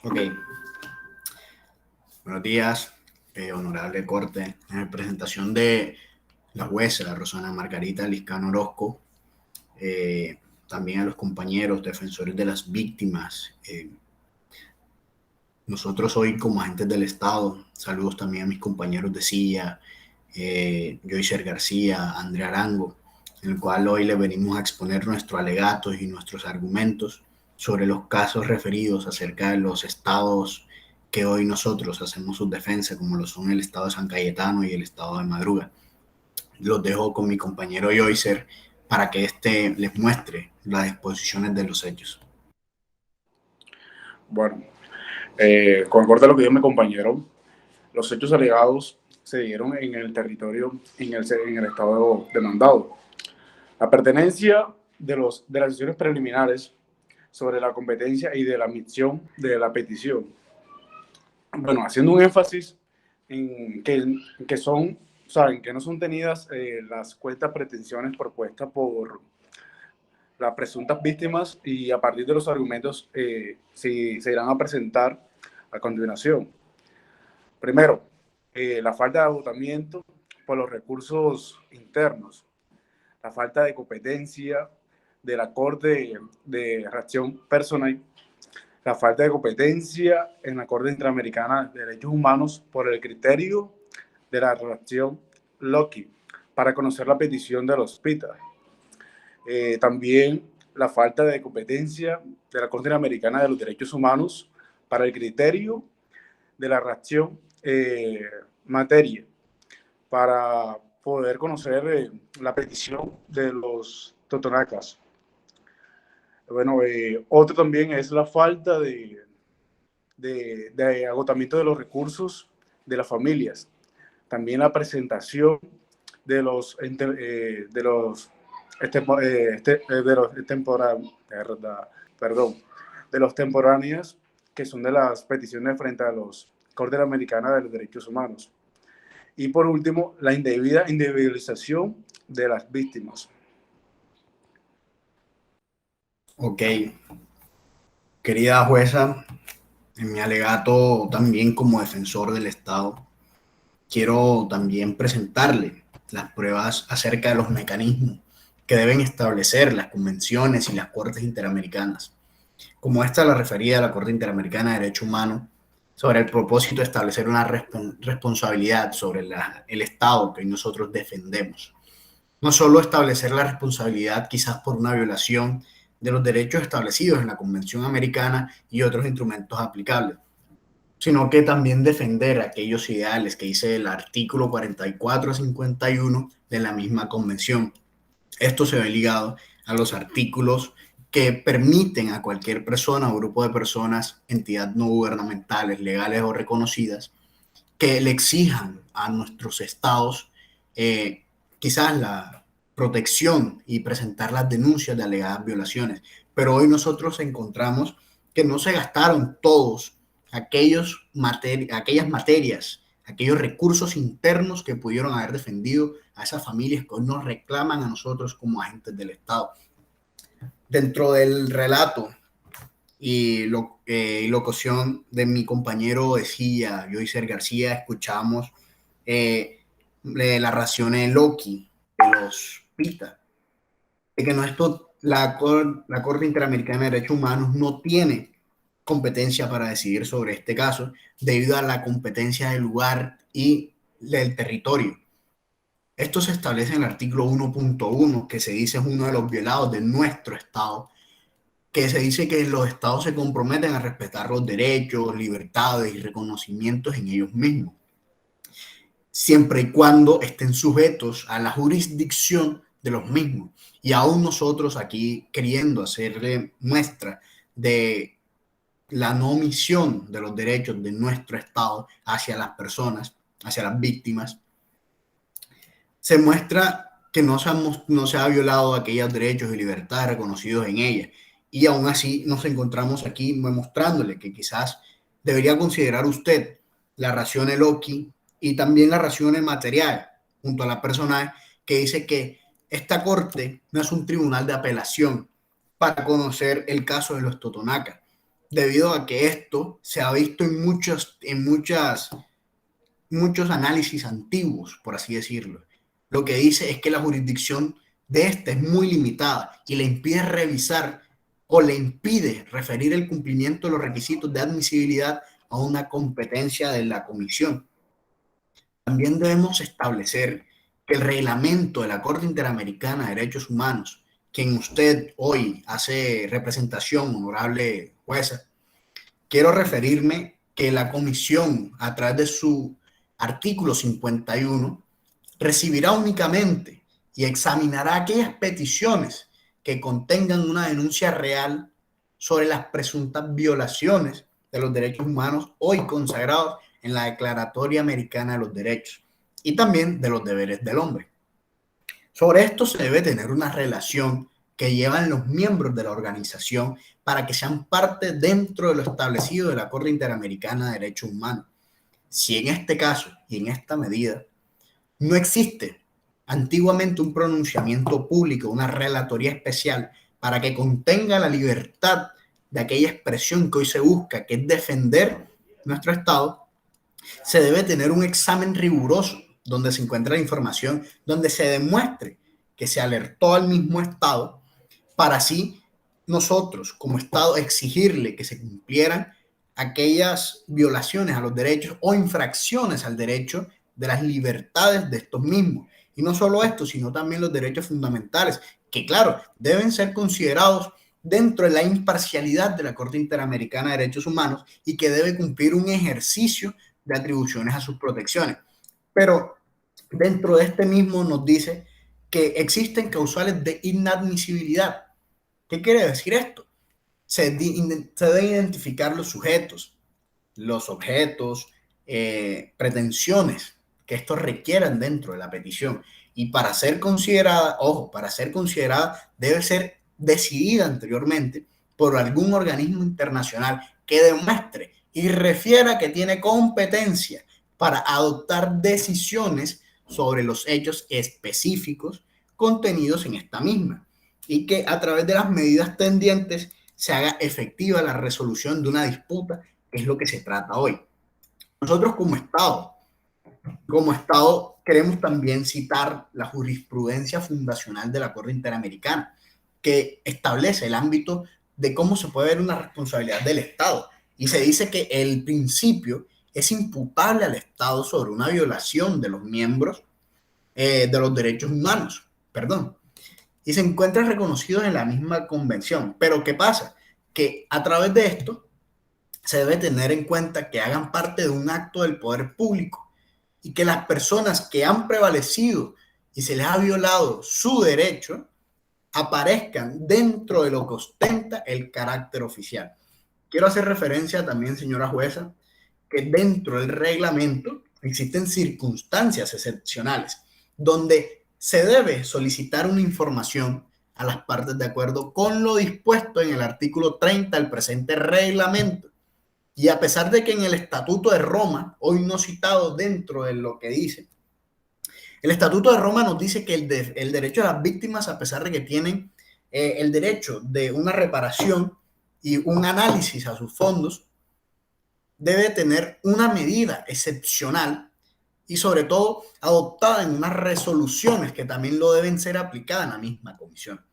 Ok, buenos días, honorable corte. En representación de la jueza Rosana Margarita Liscano Orozco, también a los compañeros defensores de las víctimas. Nosotros hoy como agentes del Estado, saludos también a mis compañeros de silla, Joycer García, Andrea Arango, en el cual hoy le venimos a exponer nuestros alegatos y nuestros argumentos sobre los casos referidos acerca de los estados que hoy nosotros hacemos su defensa, como lo son el estado de San Cayetano y el estado de Madruga. Los dejo con mi compañero Joycer para que éste les muestre las exposiciones de los hechos. Bueno, concuerdo a lo que dijo mi compañero. Los hechos alegados se dieron en el territorio, en el estado demandado. La pertenencia de las sesiones preliminares sobre la competencia y de la admisión de la petición. Bueno, haciendo un énfasis en que son, saben, que no son tenidas las cuentas pretensiones propuestas por las presuntas víctimas y a partir de los argumentos se irán a presentar a continuación. Primero, la falta de agotamiento por los recursos internos, la falta de competencia de la Corte de Reacción Personal, la falta de competencia en la Corte Interamericana de Derechos Humanos por el criterio de la reacción Loki para conocer la petición de los PITA. También la falta de competencia de la Corte Interamericana de los Derechos Humanos para el criterio de la reacción materia para poder conocer la petición de los totonacas. Bueno, otro también es la falta de agotamiento de los recursos de las familias. También la presentación de los temporáneas, que son de las peticiones frente a los Corte Americana de los Derechos Humanos. Y por último, la indebida individualización de las víctimas. Ok, querida jueza, en mi alegato también como defensor del Estado, quiero también presentarle las pruebas acerca de los mecanismos que deben establecer las convenciones y las cortes interamericanas, como esta la referida a la Corte Interamericana de Derechos Humanos, sobre el propósito de establecer una responsabilidad sobre el Estado que nosotros defendemos. No solo establecer la responsabilidad quizás por una violación de los derechos establecidos en la Convención Americana y otros instrumentos aplicables, sino que también defender aquellos ideales que dice el artículo 44 a 51 de la misma convención. Esto se ve ligado a los artículos que permiten a cualquier persona o grupo de personas, entidades no gubernamentales, legales o reconocidas, que le exijan a nuestros estados quizás la protección y presentar las denuncias de alegadas violaciones. Pero hoy nosotros encontramos que no se gastaron todos aquellas materias, aquellos recursos internos que pudieron haber defendido a esas familias que hoy nos reclaman a nosotros como agentes del Estado. Dentro del relato y locución de mi compañero de silla, Joycer García, escuchamos la ración de Loki, de los PITA, de que la Corte Interamericana de Derechos Humanos no tiene competencia para decidir sobre este caso debido a la competencia del lugar y del territorio. Esto se establece en el artículo 1.1, que se dice es uno de los violados de nuestro Estado, que se dice que los estados se comprometen a respetar los derechos, libertades y reconocimientos en ellos mismos, siempre y cuando estén sujetos a la jurisdicción de los mismos. Y aún nosotros aquí queriendo hacerle muestra de la no omisión de los derechos de nuestro Estado hacia las personas, hacia las víctimas, se muestra que no se ha violado aquellos derechos y libertades reconocidos en ella. Y aún así nos encontramos aquí demostrándole que quizás debería considerar usted la ración Loki y también la ración material junto a la persona que dice que esta corte no es un tribunal de apelación para conocer el caso de los Totonaca, debido a que esto se ha visto en muchos análisis antiguos, por así decirlo. Lo que dice es que la jurisdicción de esta es muy limitada y le impide revisar o le impide referir el cumplimiento de los requisitos de admisibilidad a una competencia de la comisión. También debemos establecer que el reglamento de la Corte Interamericana de Derechos Humanos, quien usted hoy hace representación, honorable jueza, quiero referirme que la comisión, a través de su artículo 51, recibirá únicamente y examinará aquellas peticiones que contengan una denuncia real sobre las presuntas violaciones de los derechos humanos hoy consagrados en la Declaratoria Americana de los Derechos y también de los deberes del hombre. Sobre esto se debe tener una relación que llevan los miembros de la organización para que sean parte dentro de lo establecido de la Corte Interamericana de Derechos Humanos. Si en este caso y en esta medida no existe antiguamente un pronunciamiento público, una relatoría especial para que contenga la libertad de aquella expresión que hoy se busca, que es defender nuestro Estado, se debe tener un examen riguroso donde se encuentra la información, donde se demuestre que se alertó al mismo Estado para así nosotros como Estado exigirle que se cumplieran aquellas violaciones a los derechos o infracciones al derecho de las libertades de estos mismos. Y no solo esto, sino también los derechos fundamentales, que claro, deben ser considerados dentro de la imparcialidad de la Corte Interamericana de Derechos Humanos y que debe cumplir un ejercicio de atribuciones a sus protecciones. Pero dentro de este mismo nos dice que existen causales de inadmisibilidad. ¿Qué quiere decir esto? Se deben identificar los sujetos, los objetos, pretensiones que estos requieran dentro de la petición. Y para ser considerada, ojo, para ser considerada debe ser decidida anteriormente por algún organismo internacional que demuestre y refiera que tiene competencia para adoptar decisiones sobre los hechos específicos contenidos en esta misma y que a través de las medidas tendientes se haga efectiva la resolución de una disputa, que es lo que se trata hoy. Nosotros como Estado queremos también citar la jurisprudencia fundacional de la Corte Interamericana, que establece el ámbito de cómo se puede ver una responsabilidad del Estado. Y se dice que el principio es imputable al Estado sobre una violación de los miembros de los derechos humanos, perdón, y se encuentran reconocidos en la misma convención. Pero ¿qué pasa? Que a través de esto se debe tener en cuenta que hagan parte de un acto del poder público y que las personas que han prevalecido y se les ha violado su derecho aparezcan dentro de lo que ostenta el carácter oficial. Quiero hacer referencia también, señora jueza, que dentro del reglamento existen circunstancias excepcionales donde se debe solicitar una información a las partes de acuerdo con lo dispuesto en el artículo 30 del presente reglamento. Y a pesar de que en el Estatuto de Roma, hoy no citado dentro de lo que dice, el Estatuto de Roma nos dice que el derecho de las víctimas, a pesar de que tienen el derecho de una reparación y un análisis a sus fondos, debe tener una medida excepcional y sobre todo adoptada en unas resoluciones que también lo deben ser aplicadas en la misma comisión.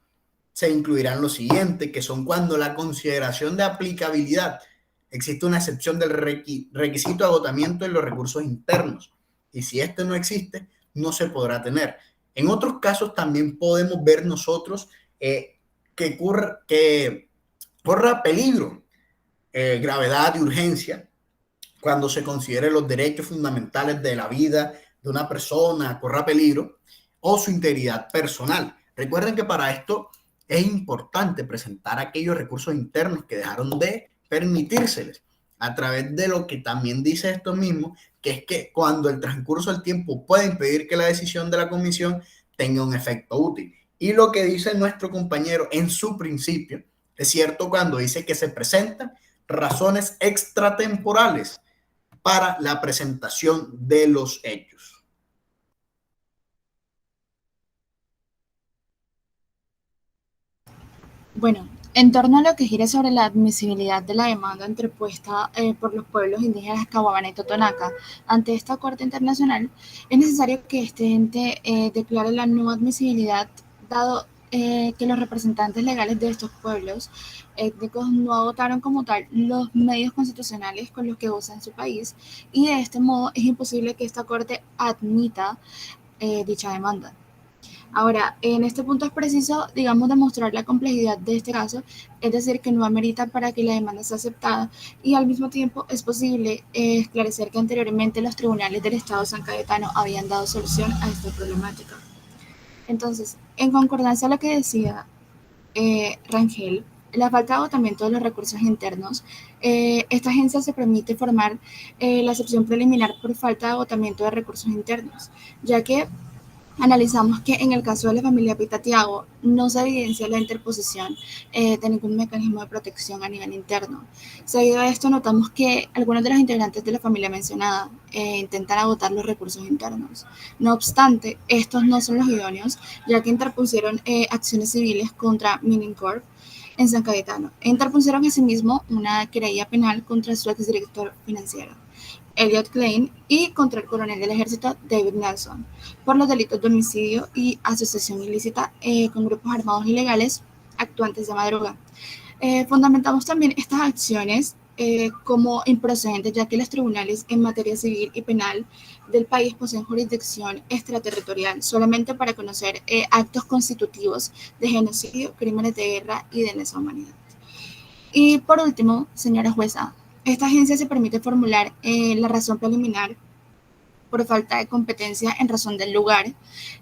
Se incluirán lo siguiente, que son cuando la consideración de aplicabilidad existe una excepción del requisito de agotamiento de los recursos internos y si este no existe, no se podrá tener. En otros casos también podemos ver nosotros que corra peligro, gravedad y urgencia cuando se considere los derechos fundamentales de la vida de una persona corra peligro o su integridad personal. Recuerden que para esto es importante presentar aquellos recursos internos que dejaron de permitírseles a través de lo que también dice esto mismo, que es que cuando el transcurso del tiempo puede impedir que la decisión de la comisión tenga un efecto útil. Y lo que dice nuestro compañero en su principio es cierto cuando dice que se presentan razones extratemporales para la presentación de los hechos. Bueno, En torno a lo que gira sobre la admisibilidad de la demanda interpuesta por los pueblos indígenas Caguamana y Totonaca ante esta Corte Internacional, es necesario que este ente declare la no admisibilidad, dado que los representantes legales de estos pueblos étnicos no agotaron como tal los medios constitucionales con los que goza en su país, y de este modo es imposible que esta Corte admita dicha demanda. Ahora, en este punto es preciso, digamos, demostrar la complejidad de este caso, es decir, que no amerita para que la demanda sea aceptada, y al mismo tiempo es posible esclarecer que anteriormente los tribunales del Estado San Cayetano habían dado solución a esta problemática. Entonces, en concordancia a lo que decía Rangel, la falta de agotamiento de los recursos internos, esta agencia se permite formar la excepción preliminar por falta de agotamiento de recursos internos, ya que analizamos que en el caso de la familia Pitatiago no se evidencia la interposición de ningún mecanismo de protección a nivel interno. Seguido a esto, notamos que algunos de los integrantes de la familia mencionada intentan agotar los recursos internos. No obstante, estos no son los idóneos, ya que interpusieron acciones civiles contra Minincorp en San Cayetano e interpusieron asimismo una querella penal contra su exdirector financiero, Elliot Klein, y contra el coronel del ejército David Nelson por los delitos de homicidio y asociación ilícita con grupos armados ilegales actuantes de madrugada. Fundamentamos también estas acciones como improcedentes, ya que los tribunales en materia civil y penal del país poseen jurisdicción extraterritorial solamente para conocer actos constitutivos de genocidio, crímenes de guerra y de lesa humanidad. Y por último, señora jueza, esta agencia se permite formular la razón preliminar por falta de competencia en razón del lugar,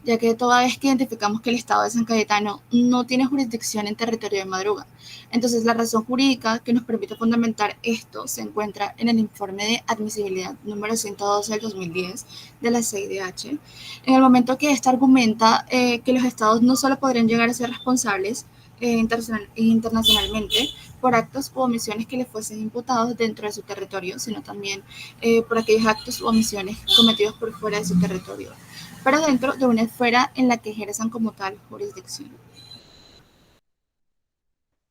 ya que toda vez que identificamos que el Estado de San Cayetano no tiene jurisdicción en territorio de Madruga. Entonces, la razón jurídica que nos permite fundamentar esto se encuentra en el informe de admisibilidad número 112 del 2010 de la CIDH, en el momento que ésta argumenta que los Estados no solo podrían llegar a ser responsables internacionalmente por actos u omisiones que le fuesen imputados dentro de su territorio, sino también por aquellos actos u omisiones cometidos por fuera de su territorio, pero dentro de una esfera en la que ejerzan como tal jurisdicción.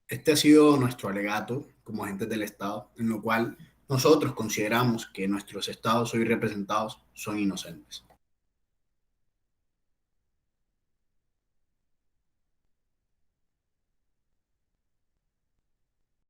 Este ha sido nuestro alegato como agentes del Estado, en lo cual nosotros consideramos que nuestros estados hoy representados son inocentes.